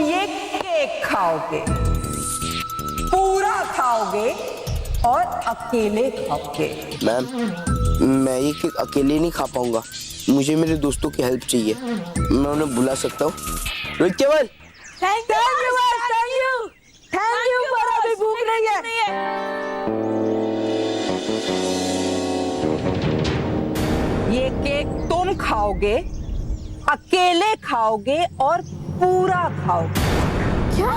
ये केक खाओगे, पूरा खाओगे और अकेले खाओगे। मैम, मैं ये केक अकेले नहीं खा पाऊंगा, मुझे मेरे दोस्तों की हेल्प चाहिए। मैं उन्हें बुला सकता हूँ? रोहित केवल, थैंक यू, पर अभी भूख नहीं है। ये केक तुम खाओगे, अकेले खाओगे और पूरा खाओगे। क्या?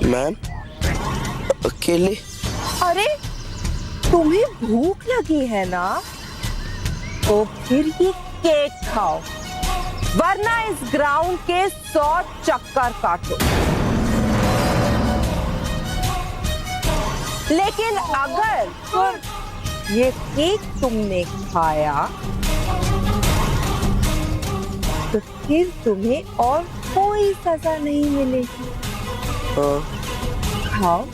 मैम, अकेले? अरे तुम्हें भूख लगी है ना, तो फिर ये केक खाओ, वरना इस ग्राउंड के 100 चक्कर काटो। लेकिन अगर ये केक तुमने खाया तो फिर तुम्हें और कोई सजा नहीं मिलेगी। खाओ खाओ।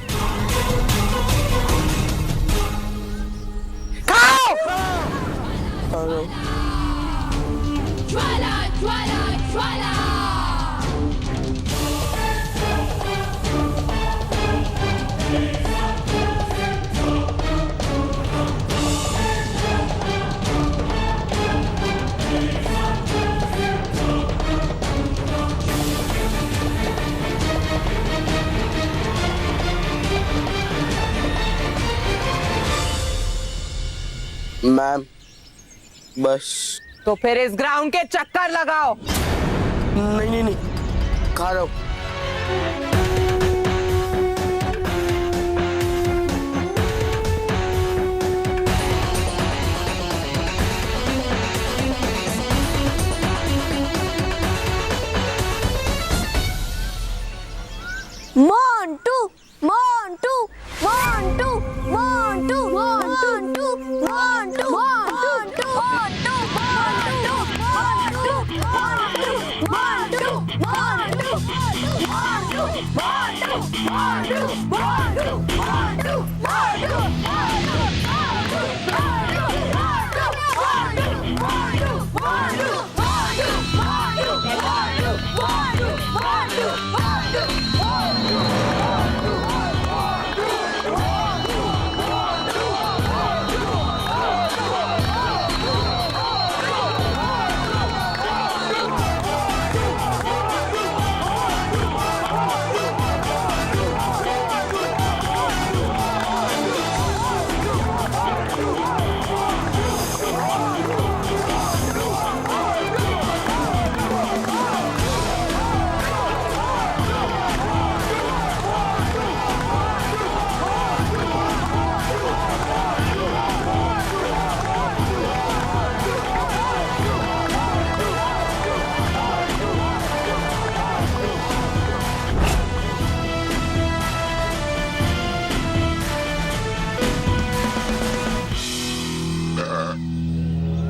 ज्वाला ज्वाला ज्वाला। मैम, बस। तो फिर इस ग्राउंड के चक्कर लगाओ। नहीं, खा रहा हूँ। मोंटू मोंटू मोंटू मोंटू मोंटू मोंटू मोंटू मोंटू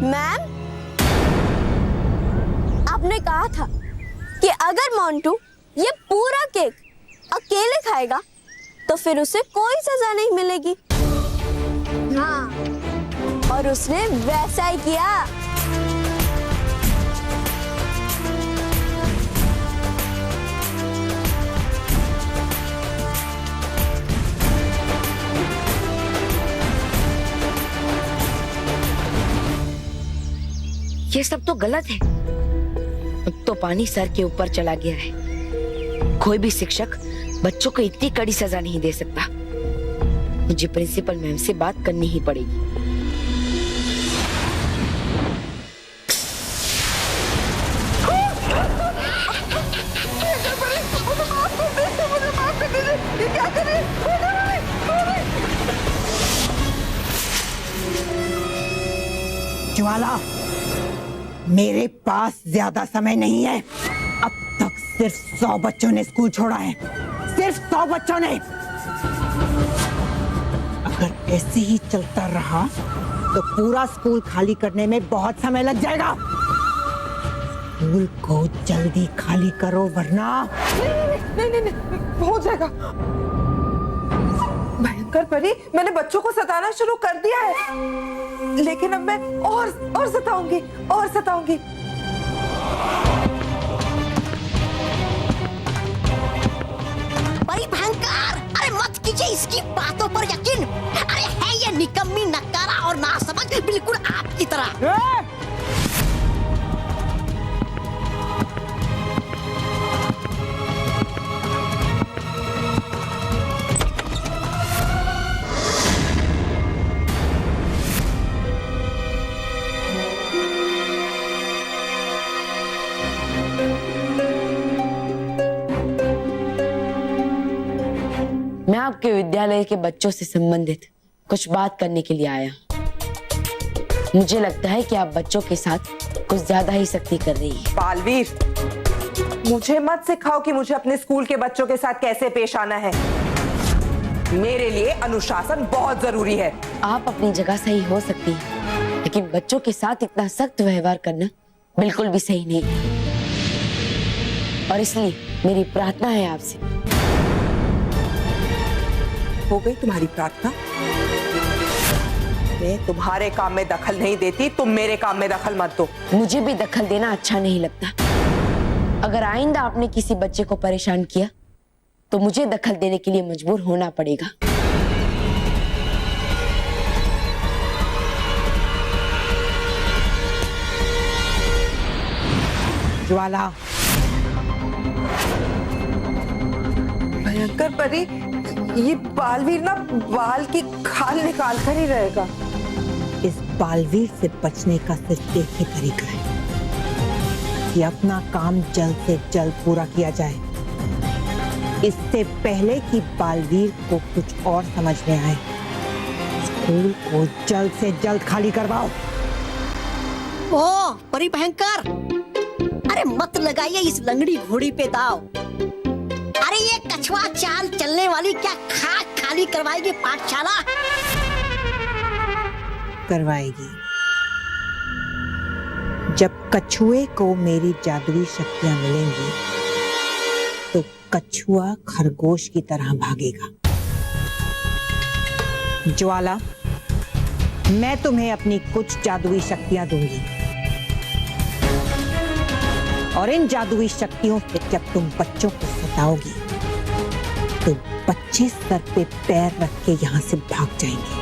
मैम, आपने कहा था कि अगर मोंटू ये पूरा केक अकेले खाएगा तो फिर उसे कोई सजा नहीं मिलेगी। हाँ, और उसने वैसा ही किया। ये सब तो गलत है। अब तो पानी सर के ऊपर चला गया है। कोई भी शिक्षक बच्चों को इतनी कड़ी सजा नहीं दे सकता। मुझे प्रिंसिपल मैम से बात करनी ही पड़ेगी। ज्वाला, मेरे पास ज्यादा समय नहीं है। अब तक सिर्फ 100 बच्चों ने स्कूल छोड़ा है, सिर्फ 100 बच्चों ने। अगर ऐसे ही चलता रहा तो पूरा स्कूल खाली करने में बहुत समय लग जाएगा। स्कूल को जल्दी खाली करो वरना नहीं, हो जाएगा। भयंकर परी, मैंने बच्चों को सताना शुरू कर दिया है, लेकिन अब मैं और सताऊंगी। परी भयंकर, अरे मत कीजिए इसकी बातों पर यकीन। अरे है ये निकम्मी, नकारा और नासमझ, बिल्कुल आपकी तरह। मैं आपके विद्यालय के बच्चों से संबंधित कुछ बात करने के लिए आया। मुझे लगता है कि आप बच्चों के साथ कुछ ज्यादा ही सख्ती कर रही है। बालवीर, मुझे मत सिखाओ कि मुझे अपने स्कूल के बच्चों के साथ कैसे पेश आना है। मेरे लिए अनुशासन बहुत जरूरी है। आप अपनी जगह सही हो सकती है, लेकिन बच्चों के साथ इतना सख्त व्यवहार करना बिल्कुल भी सही नहीं। और इसलिए मेरी प्रार्थना है आपसे। हो गई तुम्हारी प्रार्थना? मैं तुम्हारे काम में दखल नहीं देती, तुम मेरे काम में दखल मत दो। मुझे भी दखल देना अच्छा नहीं लगता। अगर आइंदा आपने किसी बच्चे को परेशान किया तो मुझे दखल देने के लिए मजबूर होना पड़ेगा। ज्वाला, भयंकर परी, ये बालवीर ना बाल की खाल निकाल कर ही रहेगा। इस बालवीर से बचने का सिर्फ एक ही तरीका है कि अपना काम जल्द से जल्द पूरा किया जाए, इससे पहले कि बालवीर को कुछ और समझ में आए। स्कूल को जल्द से जल्द खाली करवाओ। ओ परी भयंकर, अरे मत लगाइए इस लंगड़ी घोड़ी पे दाव। अरे ये कछुआ चाल चलने वाली क्या खाक खाली करवाएगी पाठशाला? करवाएगी। जब कछुए को मेरी जादुई शक्तियां मिलेंगी तो कछुआ खरगोश की तरह भागेगा। ज्वाला, मैं तुम्हें अपनी कुछ जादुई शक्तियां दूंगी और इन जादुई शक्तियों से जब तुम बच्चों को सताओगी तो बच्चे सर पे पैर रख के यहाँ से भाग जाएंगे,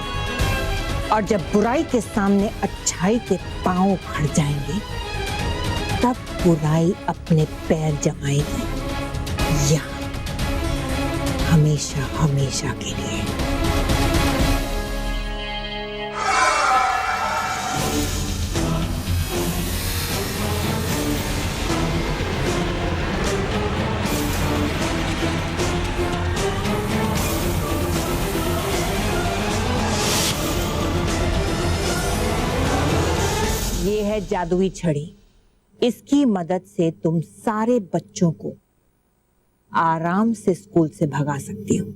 और जब बुराई के सामने अच्छाई के पांव उखड़ जाएंगे तब बुराई अपने पैर जमाएगी यहाँ, हमेशा हमेशा के लिए। ये है जादुई छड़ी। इसकी मदद से तुम सारे बच्चों को आराम से स्कूल से भगा सकती हो।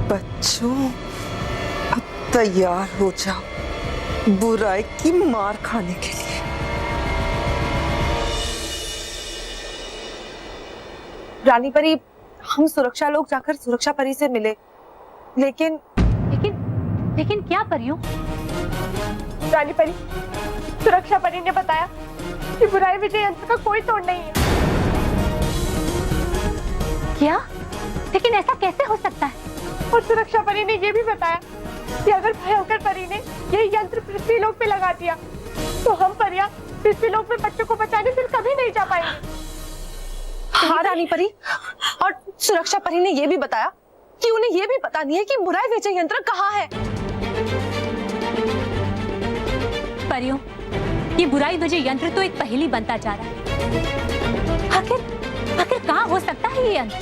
बच्चों, अब तैयार हो जाओ बुराई की मार खाने के लिए। रानी परी, हम सुरक्षा लोग जाकर सुरक्षा परी से मिले, लेकिन लेकिन क्या परियों? रानी परी, सुरक्षा परी ने बताया कि बुराई विजय यंत्र का कोई तोड़ नहीं है। क्या? लेकिन ऐसा कैसे हो सकता है? और सुरक्षा परी ने यह भी बताया कि अगर भयंकर परी ने ये यंत्र पृथ्वीलोक पे लगा दिया तो हम परियां पृथ्वीलोक में बच्चों को बचाने फिर कभी नहीं जा पाएंगे। हाँ रानी परी, और सुरक्षा परी ने यह भी बताया कि उन्हें यह भी पता नहीं है कि बुराई विजय यंत्र कहाँ है। परियों, ये बुराई विजय यंत्र तो एक पहेली बनता जा रहा है। आखिर कहाँ हो सकता है ये यंत्र?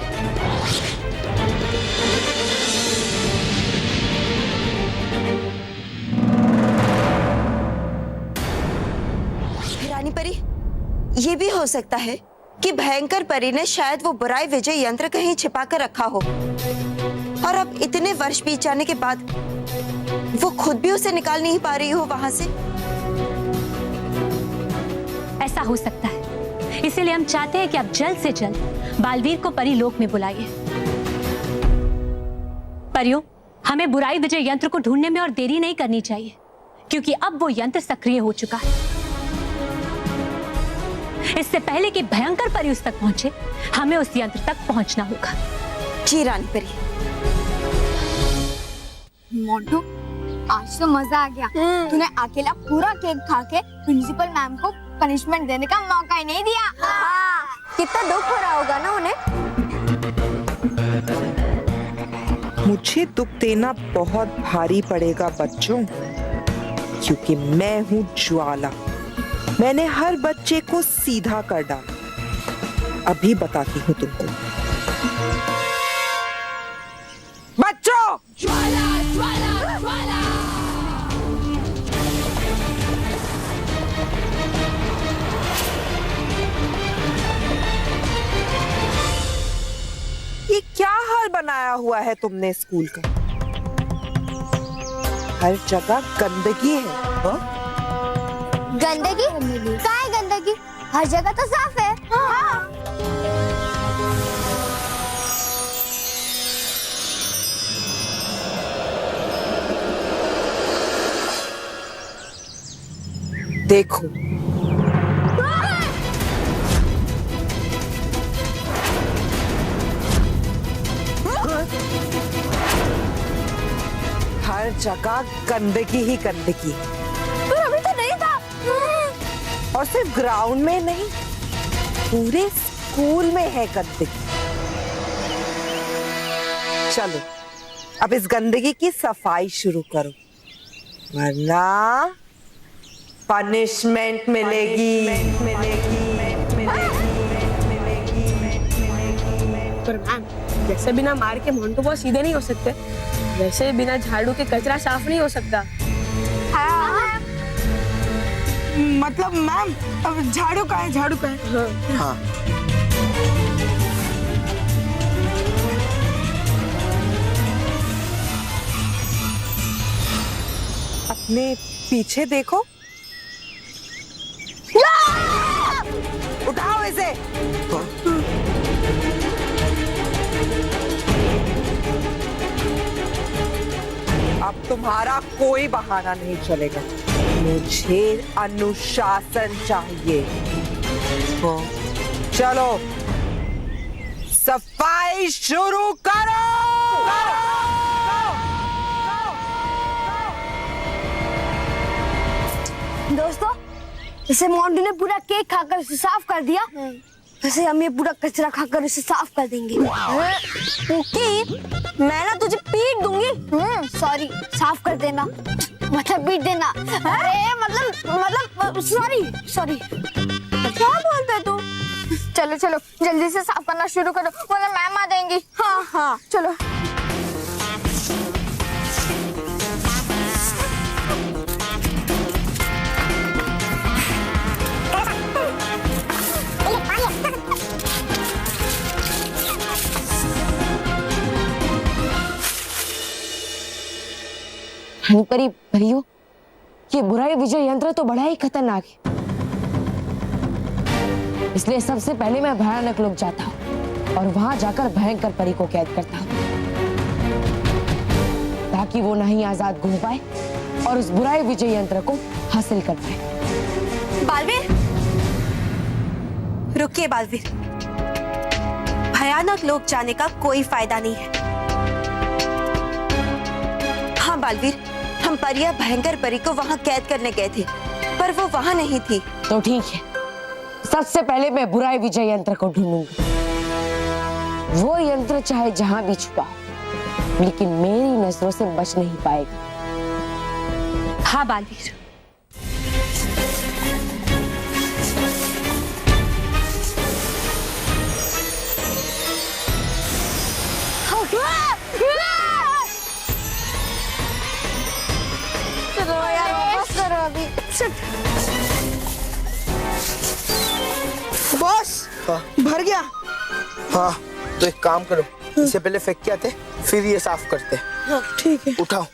रानी परी, ये भी हो सकता है कि भयंकर परी ने शायद वो बुराई विजय यंत्र कहीं छिपा कर रखा हो, और अब इतने वर्ष बीत जाने के बाद वो खुद भी उसे निकाल नहीं पा रही हो वहां से। ऐसा हो सकता है, इसीलिए हम चाहते हैं कि आप जल्द से जल्द बालवीर को परीलोक में बुलाइए। परियों, हमें बुराई विजय यंत्र को ढूंढने में और देरी नहीं करनी चाहिए, क्योंकि अब वो यंत्र सक्रिय हो चुका है। इससे पहले कि भयंकर परी उस तक पहुंचे, हमें उस यंत्र तक पहुंचना होगा। जी रानी परी। मोंटू, आज तो मजा आ गया। तूने अकेला पूरा केक खा के प्रिंसिपल मैम को पनिशमेंट देने का मौका ही नहीं दिया। हाँ, कितना दुख हो रहा होगा ना उन्हें। मुझे दुख देना बहुत भारी पड़ेगा बच्चों, क्योंकि मैं हूँ ज्वाला। मैंने हर बच्चे को सीधा कर डाला। अभी बताती हूँ तुमको। बच्चों, ज्वाला ज्वाला ज्वाला। ये क्या हाल बनाया हुआ है तुमने स्कूल का? हर जगह गंदगी है। हाँ? गंदगी? क्या है गंदगी? हर जगह तो साफ है। हाँ। देखो, हर जगह गंदगी ही गंदगी। पर अभी तो नहीं था। और सिर्फ ग्राउंड में नहीं, पूरे स्कूल में है गंदगी। चलो, अब इस गंदगी की सफाई शुरू करो, वरना पनिशमेंट मिलेगी। पर मैम, जैसे बिना मार के मोंटू बहुत सीधे नहीं हो सकते, वैसे बिना झाड़ू के कचरा साफ नहीं हो सकता। मतलब मैम, अब झाड़ू का है, झाड़ू का है। हाँ। अपने पीछे देखो। उठाओ इसे। अब तुम्हारा कोई बहाना नहीं चलेगा। मुझे अनुशासन चाहिए। चलो, सफाई शुरू करो। दोस्तों, जैसे मोंटू ने पूरा केक खाकर उसे साफ कर दिया, वैसे हम ये पूरा कचरा खाकर उसे साफ कर देंगे। मैं ना तुझे पीट दूंगी। सॉरी, साफ कर देना, मतलब पीट देना। अरे मतलब सॉरी। क्या बोलते तू? चलो चलो, जल्दी से साफ करना शुरू करो, वरना मैम आ जाएंगी। हाँ, चलो। परी परियों, ये बुराई विजय यंत्र तो बड़ा ही खतरनाक है, इसलिए सबसे पहले मैं भयानक लोक जाता हूँ और वहां जाकर भयंकर परी को कैद करता हूँ, ताकि वो नहीं आजाद घूम पाए और उस बुराई विजय यंत्र को हासिल कर पाए। बालवीर, रुकिए बालवीर। भयानक लोक जाने का कोई फायदा नहीं है। हाँ बालवीर, हम परिया भयंकर परी को वहां कैद करने गए थे, पर वो वहां नहीं थी। तो ठीक है, सबसे पहले मैं बुराई विजय यंत्र को ढूंढूंगा। वो यंत्र चाहे जहां भी छुपा हो, लेकिन मेरी नजरों से बच नहीं पाएगा। हाँ बालवीर, चलो यार, वापस करो अभी। बॉस, भर गया। हाँ, तो एक काम करो, इससे पहले फेंक के आते, फिर ये साफ करते। हाँ, ठीक है। उठाओ।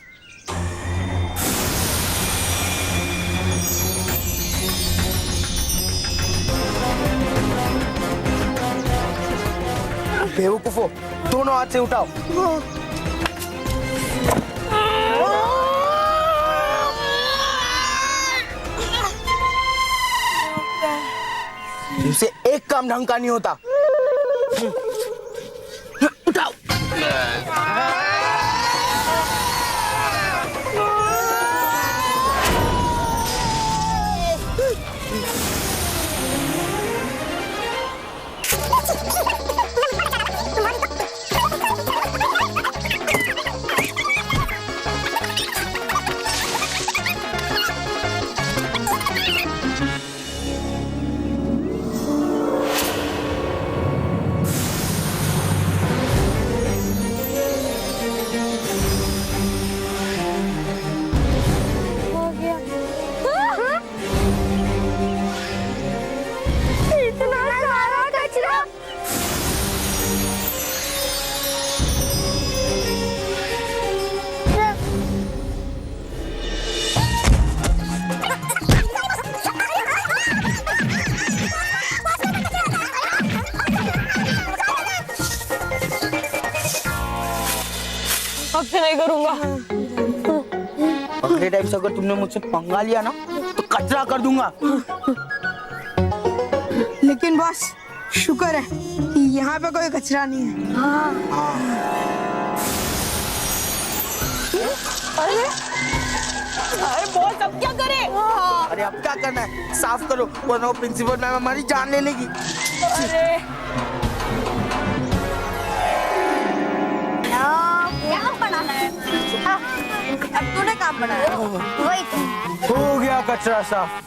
बेवकूफो, दोनों हाथ से उठाओ। तुमसे एक काम ढंग का नहीं होता। उठाओ। इतना सारा कचरा। अब से नहीं करूंगा। अगले टाइम से अगर तुमने मुझसे पंगा लिया ना तो कचरा कर दूंगा। लेकिन बॉस शुक्र है कि यहाँ पे कोई कचरा नहीं है। अरे बॉस अब क्या करें? अरे अब क्या करना है, साफ करो वरना वो प्रिंसिपल मैम हमारी जान ले लेगी। अरे क्या पढ़ा है? अब तूने काम बनाया वही तो। हो गया कचरा साफ।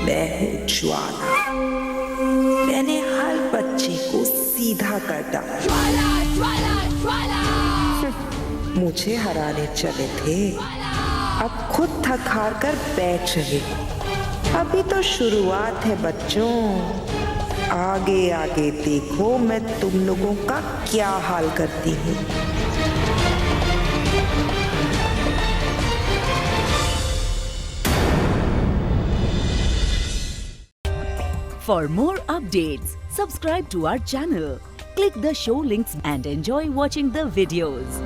मैं हूँ ज्वाला। मैंने हर बच्चे को सीधा कर डाला। मुझे हराने चले थे, अब खुद थक हार कर बैठ रहे। अभी तो शुरुआत है बच्चों, आगे आगे देखो मैं तुम लोगों का क्या हाल करती हूँ। For more updates, subscribe to our channel, click the show links and enjoy watching the videos.